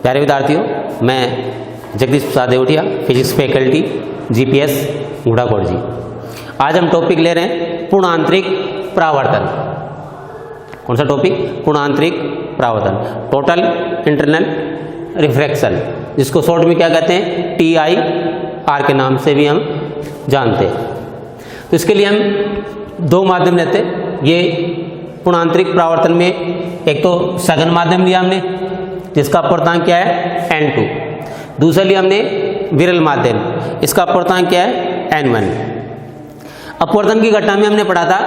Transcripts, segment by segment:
प्यारे विद्यार्थियों, मैं Jagdish Prasad देवटिया, physics faculty, GPS गुड़ाकोट जी। आज हम टॉपिक ले रहे हैं पूर्णांतरिक परावर्तन। कौन सा टॉपिक? पूर्णांतरिक परावर्तन, टोटल इंटरनल रिफ्रैक्शन, जिसको शॉर्ट में क्या कहते हैं, TIR के नाम से भी हम जानते हैं। तो इसके लिए हम दो माध्यम लेते हैं। ये पूर्णांतरिक परावर्तन में एक तो सघन माध्यम लिया हमने, जिसका अपवर्तनांक क्या है, N2। दूसरा लिया हमने विरल माध्यम, इसका अपवर्तनांक क्या है, N1। अपवर्तन की घटना में हमने पढ़ा था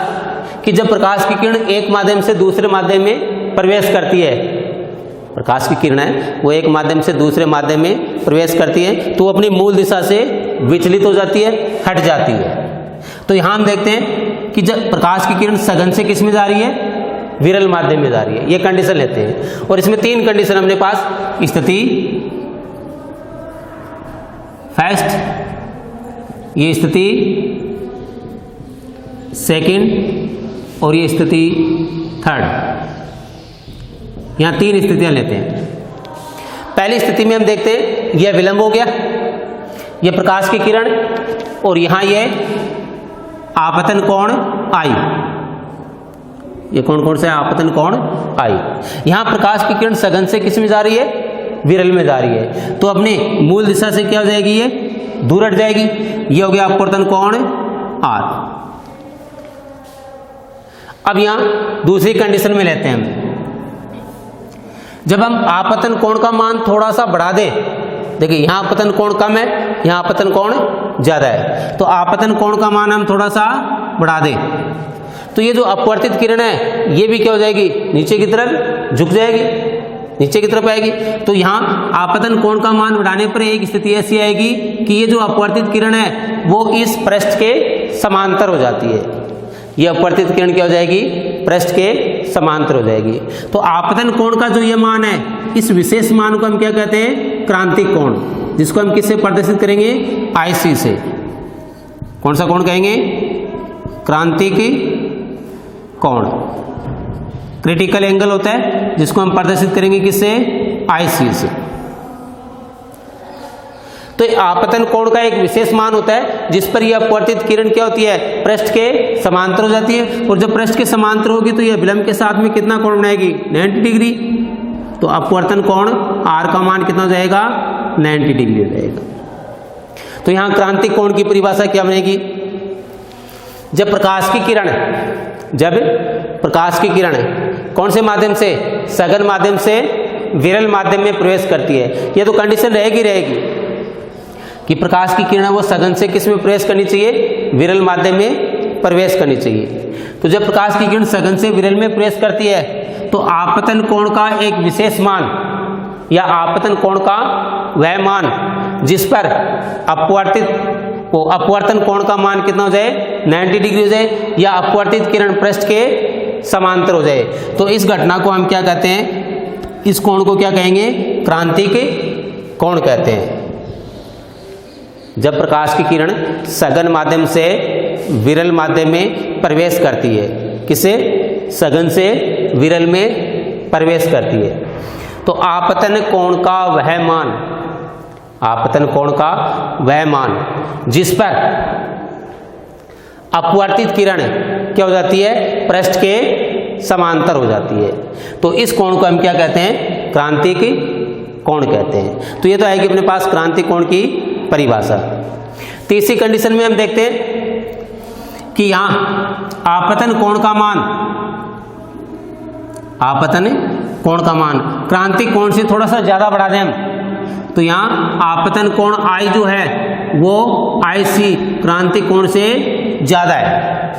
कि जब प्रकाश की किरण एक माध्यम से दूसरे माध्यम में प्रवेश करती है, प्रकाश की किरण है वो एक माध्यम से दूसरे माध्यम में प्रवेश करती है, तो अपनी मूल दिशा से विचलित हो जाती है, हट जाती है। तो यहाँ हम देखते हैं कि जब प्रकाश की किरण सघन से किस में जा रही है, विरल माध्यम में जा रही है। ये कंडीशन लेते हैं और इसमें तीन कंडीशन अपने पास, स्थिति फर्स्ट, ये स्थिति सेकंड और ये स्थिति थर्ड। यहां तीन स्थितियां लेते हैं। पहली स्थिति में हम देखते हैं यह विलंब हो गया, यह प्रकाश की किरण और यहां यह आपतन कोण I। ये कौन कौन सा आपतन कोण I। यहां प्रकाश की किरण सघन से किस में जा रही है, विरल में जा रही है, तो अपने मूल दिशा से क्या हो जाएगी, ये दूर हट जाएगी। ये हो गया अपवर्तन कोण R। अब यहां दूसरी कंडीशन में लेते हैं हम, जब हम आपतन कोण का मान थोड़ा सा बढ़ा दें, देखिए यहां आपतन कोण कम है, यहां आपतन कोण ज्यादा है, तो आपतन कोण का मान हम थोड़ा सा बढ़ा दें, तो ये जो अपवर्तित किरण है ये भी क्या हो जाएगी, नीचे की तरफ झुक जाएगी, नीचे की तरफ आएगी। तो यहाँ आपतन कोण का मान बढ़ाने पर एक स्थिति ऐसी आएगी कि ये जो अपवर्तित किरण है वो इस पृष्ठ के समांतर हो जाती है। ये अपवर्तित किरण क्या हो जाएगी, पृष्ठ के समांतर हो जाएगी। तो आपतन कोण का जो ये मान है, इस विशेष मान को हम क्या कहते हैं, क्रांतिक कोण, जिसको हम किससे प्रदर्शित करेंगे, IC से। कौन सा कोण कहेंगे, क्रांतिक कोण, क्रिटिकल एंगल होता है, जिसको हम प्रदर्शित करेंगे किससे, IC से। तो आपतन कोण का एक विशेष मान होता है जिस पर यह अपवर्तित किरण क्या होती है, पृष्ठ के समांतर हो जाती है, और जब पृष्ठ के समांतर होगी तो यह विलंब के साथ में कितना कोण बनाएगी, 90 डिग्री। तो अपवर्तन कोण R का मान कितना हो जाएगा, 90 डिग्री हो जाएगा। तो यहां क्रांतिक कोण की परिभाषा क्या बनेगी, जब प्रकाश की किरण कौन से माध्यम से, सघन माध्यम से विरल माध्यम में प्रवेश करती है, ये तो कंडीशन रहेगी कि प्रकाश की किरण वो सघन से किस में प्रवेश करनी चाहिए, विरल माध्यम में प्रवेश करनी चाहिए। तो जब प्रकाश की किरण सघन से विरल में प्रवेश करती है तो आपतन कोण का एक विशेष मान, या आपतन कोण का वह मान जिस पर अपवर्तन कोण का मान कितना हो जाए, 90 डिग्री हो जाए, या अपवर्तित किरण पृष्ठ के समांतर हो जाए, तो इस घटना को हम क्या कहते हैं, इस कोण को क्या कहेंगे, क्रांतिक कोण कहते हैं। जब प्रकाश की किरण सघन माध्यम से विरल माध्यम में प्रवेश करती है, किसे, सघन से विरल में प्रवेश करती है, तो आपतन कोण का वह मान जिस पर अपवर्तित किरण क्या हो जाती है, पृष्ठ के समांतर हो जाती है, तो इस कोण को हम क्या कहते हैं, क्रांतिक कोण कहते हैं। तो ये तो आएगी अपने पास क्रांतिक कोण की परिभाषा। तीसरी कंडीशन में हम देखते हैं कि यहां आपतन कोण का मान क्रांतिक कोण से थोड़ा सा ज्यादा बढ़ा दें हम, तो यहां आपतन कोण I जो है वो IC क्रांतिक कोण से ज्यादा है।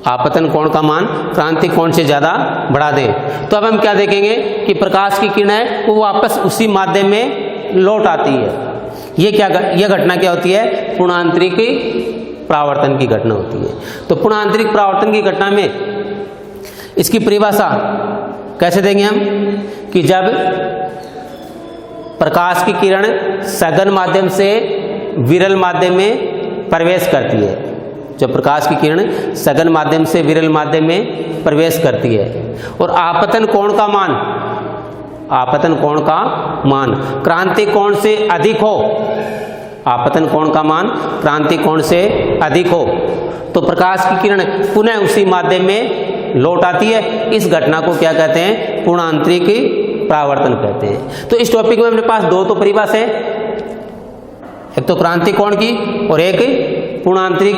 आपतन कोण का मान क्रांतिक कोण से ज्यादा बढ़ा दें, तो अब हम क्या देखेंगे कि प्रकाश की किरण है वो वापस उसी माध्यम में लौट आती है। यह घटना क्या होती है, पूर्णांतरिक परावर्तन की घटना होती है। तो पूर्णांतरिक परावर्तन की घटना में इसकी परिभाषा कैसे देंगे हम, कि जब प्रकाश की किरण सघन माध्यम से विरल माध्यम में प्रवेश करती है, जब प्रकाश की किरण सघन माध्यम से विरल माध्यम में प्रवेश करती है और आपतन कोण का मान आपतन कोण का मान क्रांति कोण से अधिक हो, आपतन कोण का मान क्रांति कोण से अधिक हो तो प्रकाश की किरण पुनः उसी माध्यम में लौट आती है। इस घटना को क्या कहते हैं? पूर्ण आंतरिक परावर्तन कहते हैं। तो इस टॉपिक में अपने पास दो तो परिभाषा है, एक तो क्रांति कोण की और एक पूर्ण आंतरिक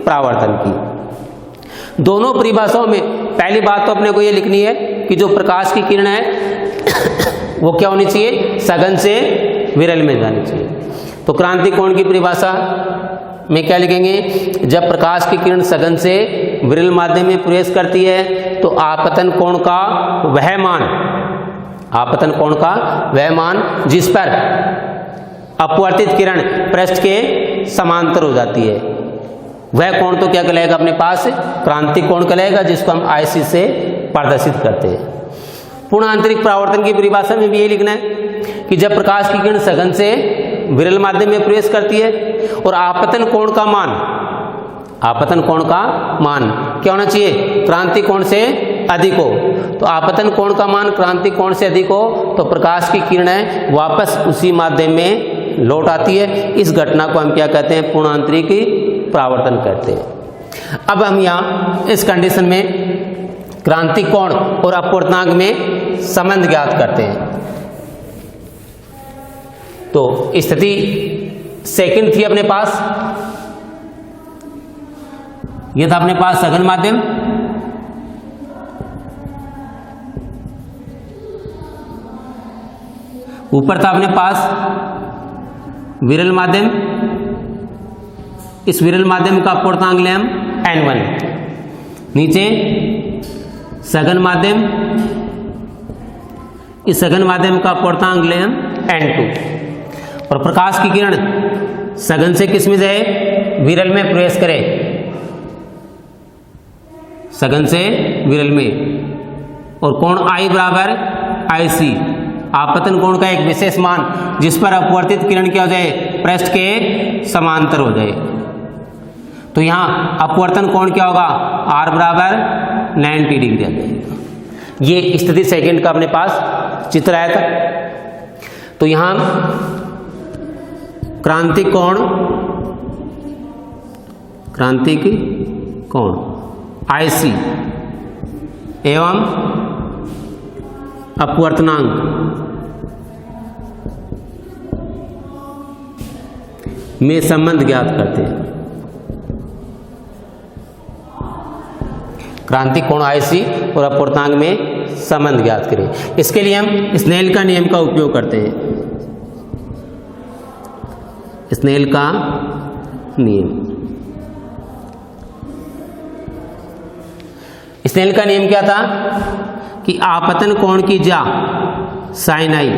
परावर्तन की। दोनों परिभाषाओं में पहली बात तो अपने को ये लिखनी है कि जो प्रकाश की किरण है वो क्या होनी चाहिए? सघन से विरल में जानी चाहिए। तो क्रांति कोण की परिभाषा में क्या लिखेंगे? जब प्रकाश की किरण सघन से विरल माध्यम में प्रवेश करती है तो आपतन कोण का वह मान, आपतन कोण का वह मान जिस पर अपवर्तित किरण पृष्ठ के समांतर हो जाती है, वह कोण तो क्या कहलाएगा अपने पास? क्रांति कोण कहलाएगा, जिसको हम IC से प्रदर्शित करते हैं। पूर्ण आंतरिक परावर्तन की परिभाषा में भी यही लिखना है कि जब प्रकाश की किरण सघन से विरल माध्यम में प्रवेश करती है और आपतन कोण का मान, आपतन कोण का मान क्या होना चाहिए? क्रांति कोण से अधिक हो। तो आपतन कोण का मान क्रांति कोण से अधिक हो तो प्रकाश की किरणें वापस उसी माध्यम में लौट आती है। इस घटना को हम क्या कहते हैं? पूर्ण आंतरिक परावर्तन कहते हैं। अब हम यहाँ इस कंडीशन में क्रांति कोण और अपवर्तनांक में संबंध ज्ञात करते हैं। तो स्थिति सेकंड थी अपने पास, यह था अपने पास सघन माध्यम, ऊपर था अपने पास विरल माध्यम, इस विरल माध्यम का अपवर्तनांक लें हम N1, नीचे सघन माध्यम, इस सघन माध्यम का अपवर्तनांक लें हम N2 और प्रकाश की किरण सघन से किस में जाए? विरल में प्रवेश करे, सघन से विरल में, और कोण I बराबर IC, आपतन कोण का एक विशेष मान जिस पर अपवर्तित किरण क्या हो जाए? पृष्ठ के समांतर हो जाए। तो यहां अपवर्तन कोण क्या होगा? R बराबर 90 डिग्री आ जाएगा। ये स्थिति सेकंड का अपने पास चित्र आया था। तो यहां क्रांतिक कोण, क्रांतिक कोण IC एवं अपवर्तनांक में संबंध ज्ञात करते हैं। क्रांतिक कोण IC और अपवर्तनांक में संबंध ज्ञात करें। इसके लिए हम स्नेल का नियम का उपयोग करते हैं। स्नेल का नियम, स्नेल का नियम क्या था कि आपतन कोण की जा साइन I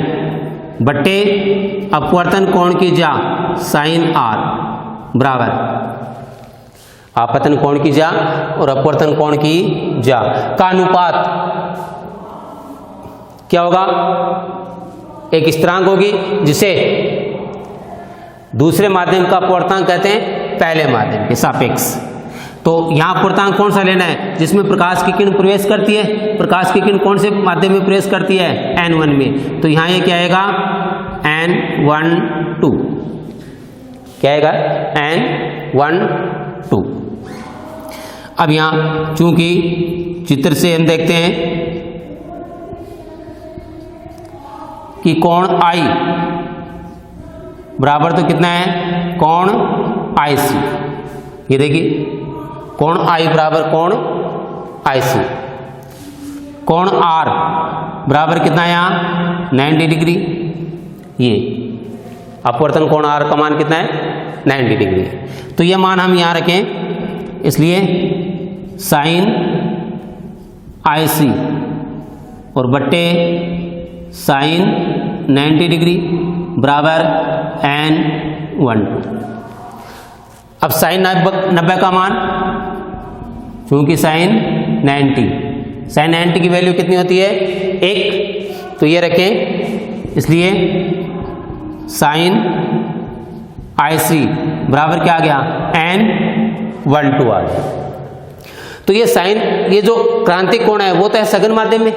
बट्टे अपवर्तन कोण की जा साइन R बराबर आपतन कोण की जा और अपवर्तन कोण की जा का अनुपात क्या होगा? एक स्थिरांक होगी जिसे दूसरे माध्यम का अपवर्तनांक कहते हैं पहले माध्यम के सापेक्ष। तो यहाँ अपवर्तनांक कौन सा लेना है? जिसमें प्रकाश की किरण प्रवेश करती है। प्रकाश की किरण कौन से माध्यम में प्रवेश करती है? N1 में। तो यहाँ ये क्या आएगा? N12 क्या आएगा? N12। अब यहाँ चूंकि चित्र से हम देखते हैं कि कोण I बराबर तो कितना है? कोण IC। ये देखिए कोण I बराबर कोण IC। कोण R बराबर कितना है यहाँ? 90 डिग्री। ये अपवर्तन कोण R का मान कितना है? 90 डिग्री। तो ये मान हम यहाँ रखें, इसलिए साइन IC और बट्टे साइन 90 डिग्री बराबर N12। अब साइन 90 का मान, क्योंकि साइन 90 की वैल्यू कितनी होती है? 1। तो ये रखें, इसलिए साइन IC बराबर क्या आ गया? N12 आ गया। तो ये साइन, ये जो क्रांतिक कोण है वो तो है सघन माध्यम में,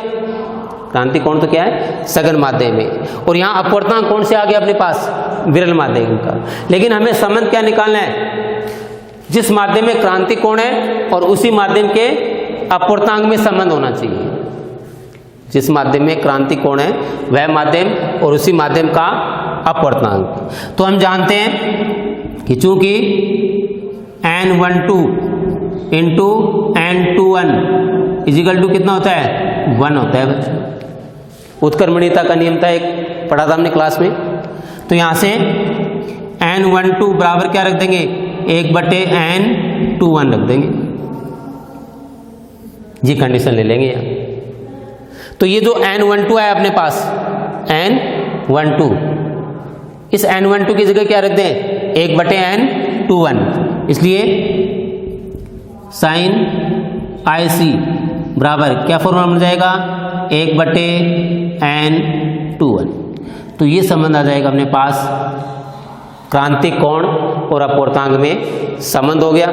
क्रांतिक कोण तो क्या है, सघन माध्यम है। और यहाँ अपवर्तनांक कौन से आ गया अपने पास, विरल माध्यम का। लेकिन हमें संबंध क्या निकालना है, जिस माध्यम में क्रांतिक कोण है और उसी माध्यम के अपवर्तनांक में संबंध होना चाहिए। जिस माध्यम में क्रांतिक कोण है वह माध्यम और उसी माध्यम का अपवर्तनांक। तो हम जानते हैं कि चूंकि n12 into n21 is equal to कितना होता है, 1 होता है बच्चों। उत्क्रमणीयता का नियम था, एक पढ़ा था हमने क्लास में। तो यहां से n12 बराबर क्या रख देंगे, 1/n21 रख देंगे, ये कंडीशन ले लेंगे यहाँ। तो ये जो n12 है अपने पास, n12, इस n12 की जगह क्या रख दें, 1/n21। इसलिए साइन IC बराबर क्या फॉर्मूला मिल जाएगा, 1/n21। तो ये संबंध आ जाएगा अपने पास, क्रांतिक कोण और अपवर्तनांक में संबंध हो गया।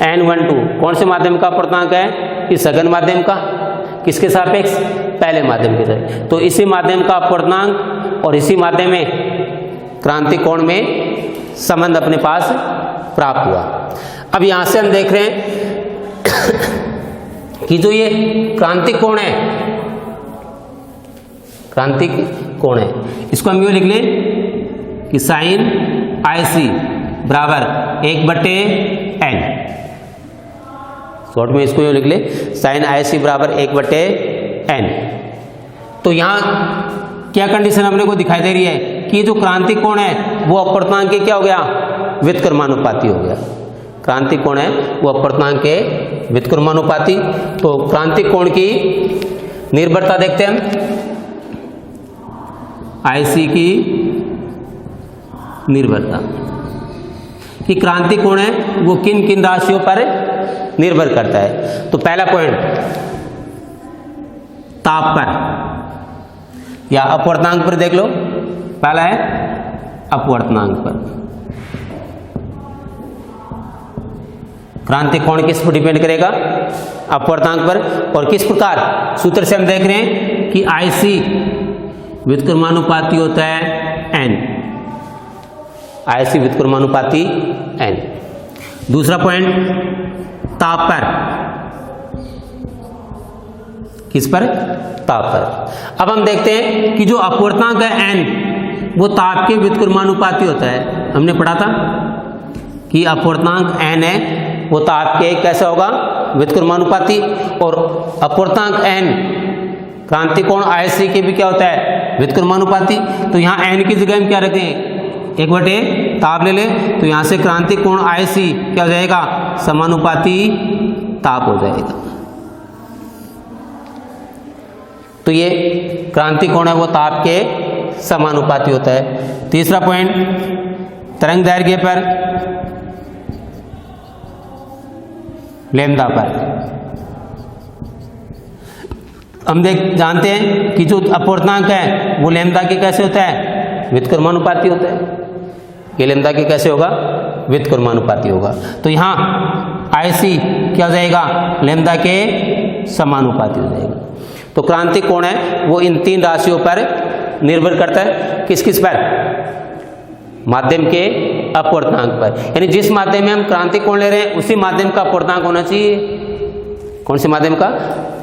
n12 कौन से माध्यम का अपवर्तनांक है, इस सघन माध्यम का, किसके सापेक्ष, पहले माध्यम के सापेक्ष। तो इसी माध्यम का अपवर्तनांक और इसी माध्यम में क्रांतिक कोण में संबंध अपने पास प्राप्त हुआ। अब यहां से हम देख रहे हैं कि जो ये क्रांतिक कोण है, क्रांतिक कोण है, इसको हम यूं लिख लें कि साइन IC बराबर 1/n। शॉर्ट में इसको यूं लिख ले, साइन IC बराबर 1/n। तो यहां क्या कंडीशन अपने को दिखाई दे रही है कि जो क्रांतिक कोण है वो अपवर्तनांक के क्या हो गया, व्युत्क्रमानुपाती हो गया। क्रांतिक कोण है वो अपवर्तनांक के व्युत्क्रमानुपाती। तो क्रांतिक कोण की निर्भरता देखते हैं हम, IC की निर्भरता कि क्रांतिक कोण है वो किन किन राशियों पर निर्भर करता है। तो पहला पॉइंट, ताप पर या अपवर्तनांक पर देख लो। पहला है अपवर्तनांक पर। क्रांतिक कोण किस पर डिपेंड करेगा, अपवर्तनांक पर। और किस प्रकार, सूत्र से हम देख रहे हैं कि IC व्युत्क्रमानुपाती होता है n, IC व्युत्क्रमानुपाती n। दूसरा पॉइंट, ताप पर, किस पर, ताप पर। अब हम देखते हैं कि जो अपवर्तनांक है n वो ताप के व्युत्क्रमानुपाती होता है। हमने पढ़ा था कि अपवर्तनांक n है वो ताप के कैसे होगा, व्युत्क्रमानुपाती। और अपवर्तनांक n क्रांतिक कोण IC के भी क्या होता है, व्युत्क्रमानुपाती। तो यहाँ n की जगह हम क्या रखें, 1/, ताप ले ले, तो यहाँ से क्रांतिक कोण IC क्या हो जाएगा, समानुपाती ताप हो जाएगा। तो ये क्रांतिक कोण है वो ताप के समानुपाती होता है। तीसरा पॉइंट, तरंग दैर्घ्य पर, लैम्डा पर। हम जानते हैं कि जो अपवर्तनांक है वो लैम्डा के कैसे होता है, व्युत्क्रमानुपाती होता है। ये लैम्डा के कैसे होगा, व्युत्क्रमानुपाती होगा। तो यहाँ IC क्या हो जाएगा, लैम्डा के समानुपाती हो जाएगा। तो क्रांतिक कोण है वो इन तीन राशियों पर निर्भर करता है। किस किस पर, माध्यम के अपवर्तनांक पर। यानी जिस माध्यम में हम क्रांतिक कोण ले रहे हैं उसी माध्यम का अपवर्तनांक होना चाहिए। कौन से माध्यम का,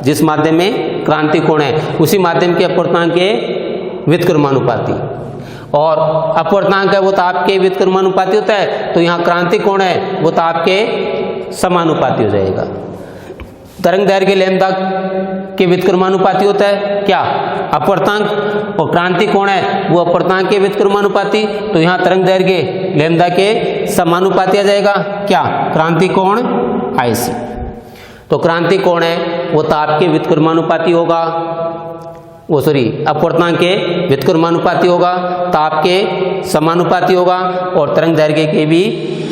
जिस माध्यम में क्रांतिक कोण है उसी माध्यम के अपवर्तनांक के व्युत्क्रमानुपाती। और अपवर्तनांक है वो ताप के व्युत्क्रमानुपाती होता है। तो यहाँ क्रांतिक कोण है वो ताप के समानुपाती हो जाएगा। तरंग दैर्घ्य लैम्डा के व्युत्क्रमानुपाती होता है क्या, अपवर्तनांक। और क्रांतिक कोण है वो अपवर्तनांक के व्युत्क्रमानुपाती। तो यहाँ तरंग दैर्घ्य लैम्डा के समानुपाती आ जाएगा क्या, क्रांतिक कोण IC। तो क्रांतिक कोण है वो ताप के व्युत्क्रमानुपाती होगा, वो सॉरी अपवर्तनांक के व्युत्क्रमानुपाती होगा, ताप के समानुपाती होगा और तरंग दैर्घ्य के भी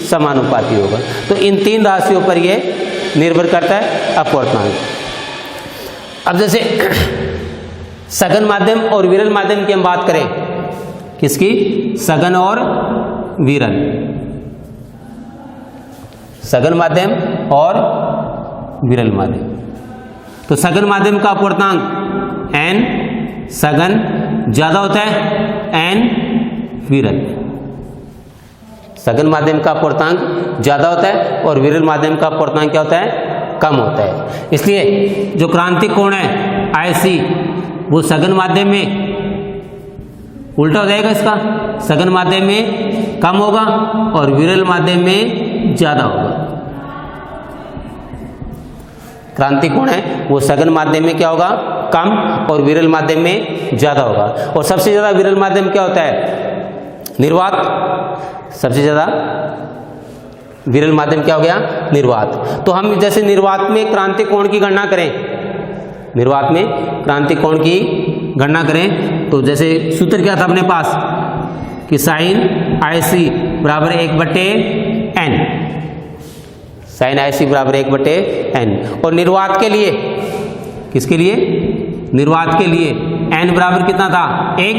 समानुपाती होगा। तो इन तीन राशियों पर ये निर्भर करता है अपवर्तनांक। अब जैसे सघन माध्यम और विरल माध्यम की हम बात करें, किसकी, सघन और विरल। सघन माध्यम और विरल माध्यम। तो सघन माध्यम का अपवर्तनांक n सघन ज्यादा होता है n विरल। सघन माध्यम का अपवर्तनांक ज्यादा होता है और विरल माध्यम का अपवर्तनांक क्या होता है, कम होता है। इसलिए जो क्रांतिक कोण है IC वो सघन माध्यम में उल्टा हो जाएगा, इसका सघन माध्यम में कम होगा और विरल माध्यम में ज्यादा होगा। क्रांतिक कोण है वो सघन माध्यम में क्या होगा, कम, और विरल माध्यम में ज्यादा होगा। और सबसे ज्यादा विरल माध्यम क्या होता है, निर्वात। सबसे ज्यादा विरल माध्यम क्या हो गया, निर्वात। तो हम जैसे निर्वात में क्रांतिक कोण की गणना करें, निर्वात में क्रांतिक कोण की गणना करें तो जैसे सूत्र क्या था अपने पास कि साइन IC बराबर 1/n, साइन IC बराबर 1/n। और निर्वात के लिए, किसके लिए, निर्वात के लिए n बराबर कितना था, 1।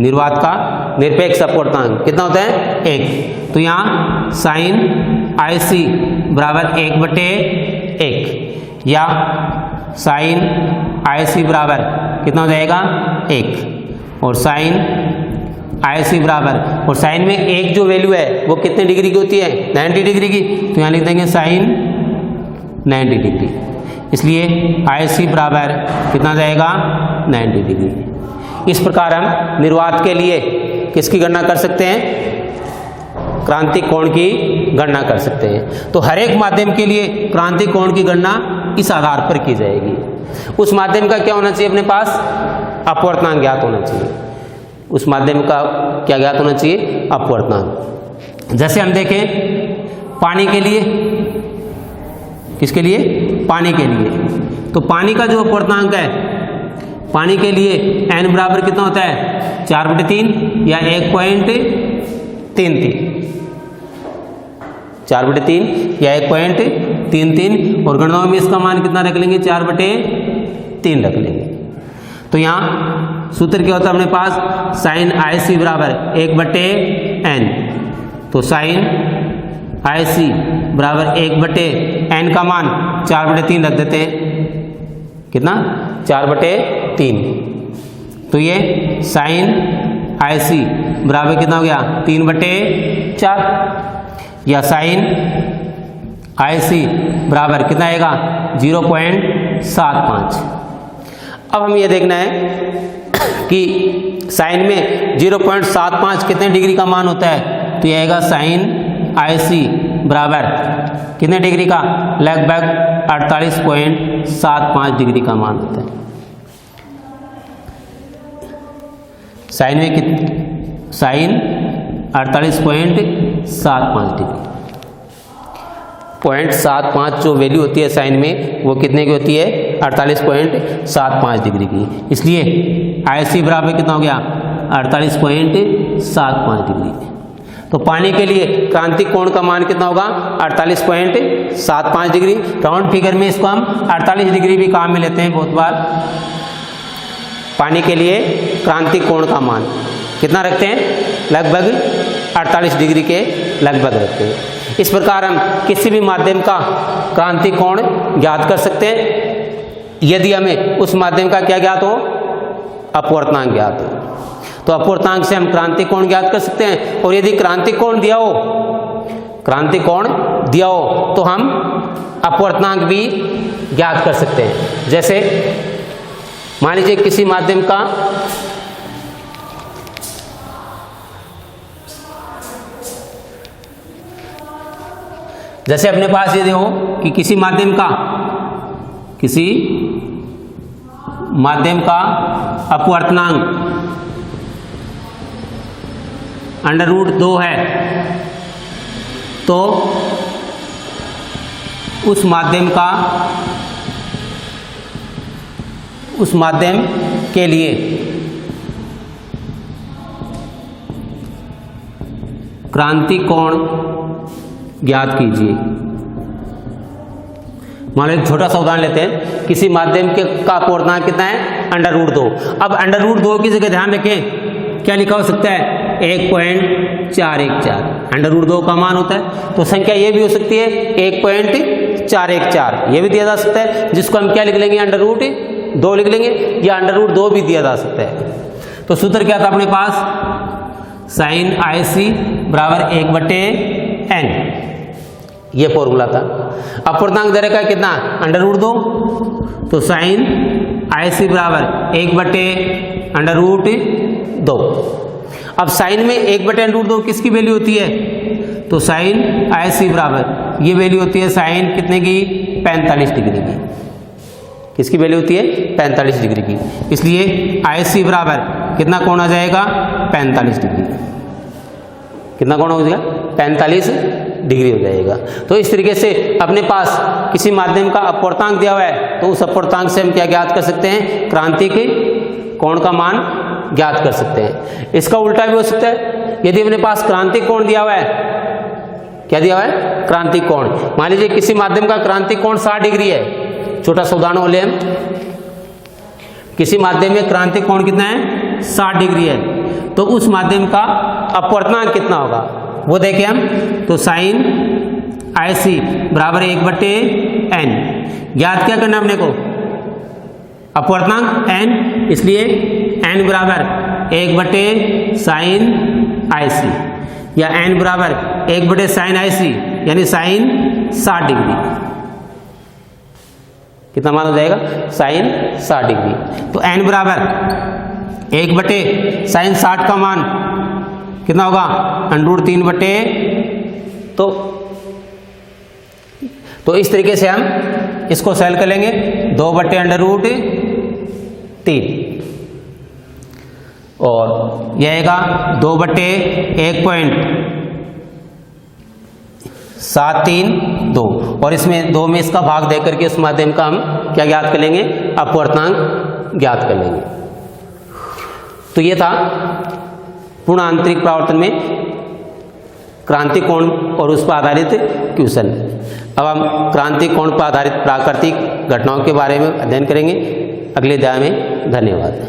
निर्वात का निरपेक्ष अपवर्तनांक कितना होता है, 1। तो यहाँ साइन IC बराबर 1/1 या साइन IC बराबर कितना हो जाएगा, 1। और साइन IC बराबर, और साइन में एक जो वैल्यू है वो कितने डिग्री की होती है, 90 डिग्री की। तो यहाँ लिख देंगे साइन 90 डिग्री। इसलिए IC बराबर कितना जाएगा, 90 डिग्री। इस प्रकार हम निर्वात के लिए किसकी गणना कर सकते हैं, क्रांतिक कोण की गणना कर सकते हैं। तो हर एक माध्यम के लिए क्रांतिक कोण की गणना इस आधार पर की जाएगी। उस माध्यम का क्या होना चाहिए अपने पास, अपवर्तनांक ज्ञात होना चाहिए। उस माध्यम का क्या ज्ञात होना चाहिए, अपवर्तनांक। जैसे हम देखें पानी के लिए, किसके लिए, पानी के लिए, तो पानी का जो अपवर्तनांक है, पानी के लिए n बराबर कितना होता है, 4/3 या 1.33, 4/3 या 1.33। और गणनाओं में इसका मान कितना रख लेंगे, 4/3 रख लेंगे। तो यहाँ सूत्र क्या होता है अपने पास, साइन IC बराबर 1/n। तो साइन IC बराबर 1/n का मान 4/3 रख देते हैं, कितना, 4/3। तो ये साइन IC बराबर कितना हो गया, 3/4, या साइन IC बराबर कितना आएगा, 0.75। अब हम ये देखना है कि साइन में 0.75 कितने डिग्री का मान होता है। तो ये आएगा साइन IC बराबर कितने डिग्री का, लगभग 48.75 डिग्री का मान होता है। साइन में साइन 48.75 डिग्री, 0.75 जो वैल्यू होती है साइन में वो कितने की होती है, 48.75 डिग्री की। इसलिए IC बराबर कितना हो गया, 48.75 डिग्री। तो पानी के लिए क्रांतिक कोण का मान कितना होगा, 48.75 डिग्री। राउंड फिगर में इसको हम 48 डिग्री भी काम में लेते हैं बहुत बार। पानी के लिए क्रांतिक कोण का मान कितना रखते हैं, लगभग 48 डिग्री के लगभग रखते हैं। इस प्रकार हम किसी भी माध्यम का क्रांतिक कोण ज्ञात कर सकते हैं यदि हमें उस माध्यम का क्या ज्ञात हो, अपवर्तनांक ज्ञात हो। तो अपवर्तनांक से हम क्रांतिक कोण ज्ञात कर सकते हैं। और यदि क्रांतिक कोण दिया हो, क्रांतिक कोण दिया हो तो हम अपवर्तनांक भी ज्ञात कर सकते हैं। जैसे मान लीजिए किसी माध्यम का जैसे अपने पास ये देखो कि किसी माध्यम का अपवर्तनांक √2 है, तो उस माध्यम के लिए क्रांतिक कोण ज्ञात कीजिए। मान लो एक छोटा सा उदाहरण लेते हैं, किसी माध्यम के का अपवर्तनांक कितना है, √2। अब √2 की जगह ध्यान रखें क्या लिखा हो सकता है, 1.414 √2 का मान होता है। तो संख्या ये भी हो सकती है 1.414 4 1 4, ये भी दिया जा सकता है, जिसको हम क्या लिख लेंगे, अंडर रूट 2 लिख लेंगे, या अंडर रूट 2 भी दिया जा सकता है। तो सूत्र क्या था अपने पास, साइन IC बराबर 1/n, ये फॉर्मूला था। अपूर्णांक दे रखा है कितना, अंडर रूट 2, तो साइन IC बराबर 1/√2। अब साइन में 1/√2 किसकी वैल्यू होती है, तो साइन IC बराबर ये वैल्यू होती है साइन कितने की, 45 डिग्री की। किसकी वैल्यू होती है, 45 डिग्री की, इसलिए IC बराबर कितना कोण आ जाएगा, 45 डिग्री। कितना कोण हो जाएगा, 45 डिग्री हो जाएगा। तो इस तरीके से अपने पास किसी माध्यम का अपवर्तांक दिया हुआ है, तो उस अपवर्तांक से हम क्या ज्ञात कर सकते हैं, क्रांतिक कोण का मान ज्ञात कर सकते हैं। इसका उल्टा भी हो सकता है, यदि अपने पास क्रांतिक कोण दिया हुआ है, क्या दिया हुआ है, क्रांतिक कोण। मान लीजिए किसी माध्यम का क्रांतिक कोण 60 डिग्री है, छोटा सा उदाहरण ले हम, किसी माध्यम में क्रांतिक कोण कितना है, 60 डिग्री है, तो उस माध्यम का अपवर्तनांक कितना होगा वो देखें हम। तो साइन IC बराबर 1/n, ज्ञात क्या करना हमने को, अपवर्तनांक n, इसलिए n बराबर 1/sin IC, या n बराबर 1/sin IC, यानी साइन 60 डिग्री। कितना मान हो जाएगा, साइन 60 डिग्री। तो n बराबर 1/sin 60 का मान कितना होगा, √3/, तो इस तरीके से हम इसको सॉल्व कर लेंगे, 2/√3, और यह आएगा 2/1.732, और इसमें 2 में इसका भाग देकर के उस माध्यम का हम क्या ज्ञात कर लेंगे, अपवर्तनांक ज्ञात कर लेंगे। तो ये था पूर्ण आंतरिक परावर्तन में क्रांतिक कोण और उस पर आधारित क्वेश्चन। अब हम क्रांतिक कोण पर आधारित प्राकृतिक घटनाओं के बारे में अध्ययन करेंगे अगले अध्याय में। धन्यवाद।